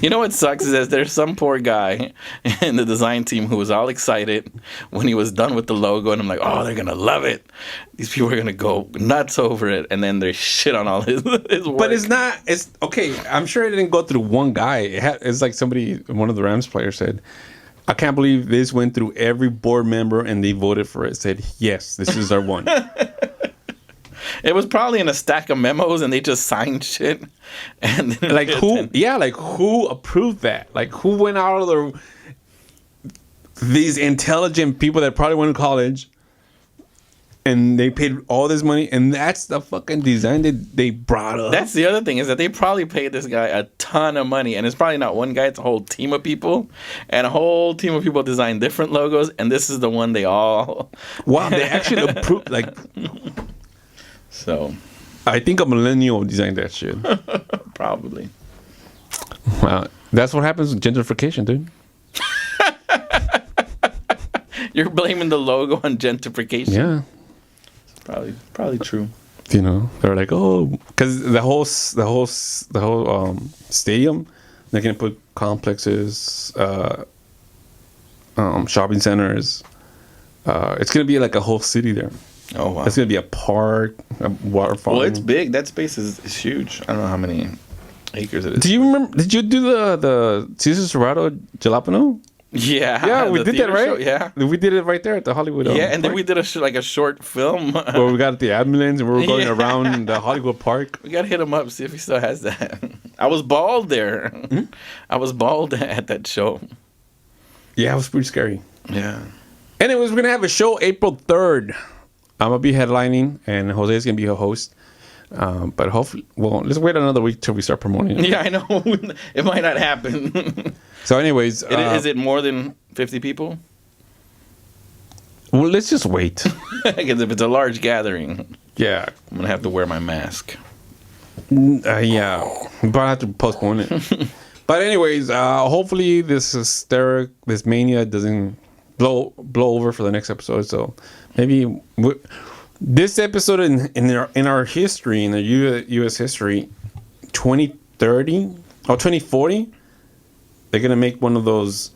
You know what sucks is that there's some poor guy in the design team who was all excited when he was done with the logo, and I'm like, oh, they're gonna love it. These people are gonna go nuts over it, and then they shit on all his work. But it's not. It's okay. I'm sure it didn't go through one guy. It's like one of the Rams players said, I can't believe this went through every board member and they voted for it. Said yes, this is our one. It was probably in a stack of memos, and they just signed shit. And like who? Yeah, like who approved that? Like who went out of these intelligent people that probably went to college, and they paid all this money, and that's the fucking design that they brought up. That's the other thing, is that they probably paid this guy a ton of money, and it's probably not one guy; it's a whole team of people, and a whole team of people designed different logos, and this is the one they all. Wow, they actually approved like. So, I think a millennial designed that shit. Probably. Wow. That's what happens with gentrification, dude. You're blaming the logo on gentrification. Yeah. Probably true. You know, they're like, oh, because the whole stadium, they're gonna put complexes, shopping centers. It's gonna be like a whole city there. Oh wow. It's gonna be a park, a waterfall. Well, it's big. That space is huge. I don't know how many acres it is. Do you remember? Did you do the Cesar Serrato Jalapeno? Yeah. Yeah, we the did that, theater right? show, yeah. We did it right there at the Hollywood. Yeah, and then Park. we did a short film. Where we got the ambulance and we were going Yeah. around the Hollywood Park. We gotta hit him up, see if he still has that. I was bald there. I was bald at that show. Yeah, it was pretty scary. Yeah. Anyways, we're gonna have a show April 3rd. I'm gonna be headlining, and Jose's gonna be a host. But hopefully, well, let's wait another week till we start promoting it. Yeah, I know. It might not happen. So, anyways, Is it more than 50 people? well, let's just wait. Because if it's a large gathering, Yeah, I'm gonna have to wear my mask. yeah, but I have to postpone it. But anyways, hopefully this mania doesn't blow over for the next episode. So maybe this episode in our history, in the U.S. history, 2030 or 2040, they're gonna make one of those.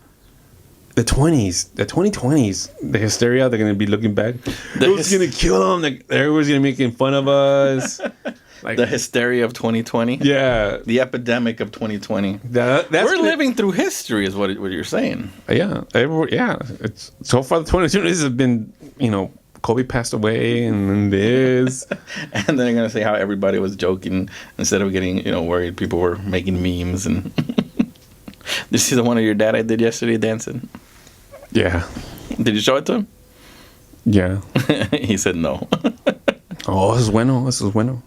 The 2020s, the hysteria. They're gonna be looking back. Who's gonna kill them? Everyone's gonna be making fun of us. Like The hysteria of 2020. yeah, The epidemic of 2020. that's We're living through history, is what you're saying. Yeah, it's so far the 2020s have been, Kobe passed away and this. And then they're gonna say how everybody was joking instead of getting worried. People were making memes and. Did you see the one of your dad I did yesterday dancing? Yeah, Did you show it to him? yeah. He said no. Oh, this is bueno.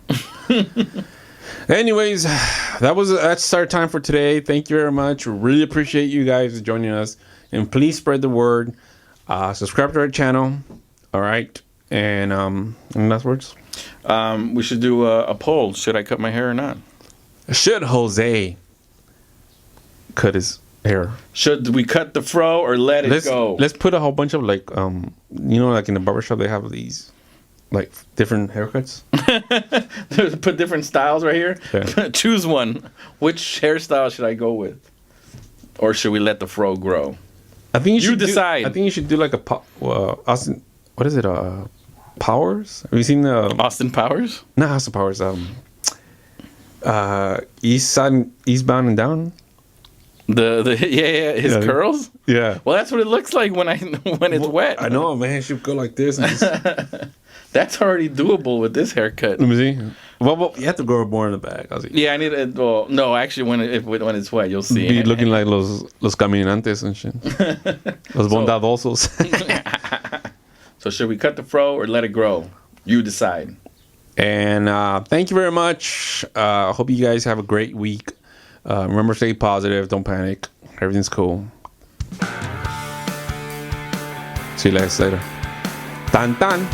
Anyways, that's our time for today. Thank you very much. Really appreciate you guys joining us, and please spread the word. Subscribe to our channel. All right, and last words. We should do a poll. Should I cut my hair or not? Should Jose cut his hair? Should we cut the fro or let it go? Let's put a whole bunch of like in the barbershop they have these like different haircuts. Put different styles right here. Yeah. Choose one. Which hairstyle should I go with? Or should we let the fro grow? I think You decide. I think you should do like Austin. What is it? Powers? Have you seen the Austin Powers? not Austin Powers? Eastbound and Down. His curls. Yeah. Well, that's what it looks like when it's wet. I know, man. Should go like this. And just, That's already doable with this haircut. let me see. Well, you have to grow more in the back. I'll see. Yeah, I need it. Well, no, actually, when it's wet, you'll see. Be looking like los caminantes and shit. Los bondadosos. So should we cut the fro or let it grow? You decide. And thank you very much. Hope you guys have a great week. Remember, stay positive. Don't panic. Everything's cool. See you guys later. Tan tan.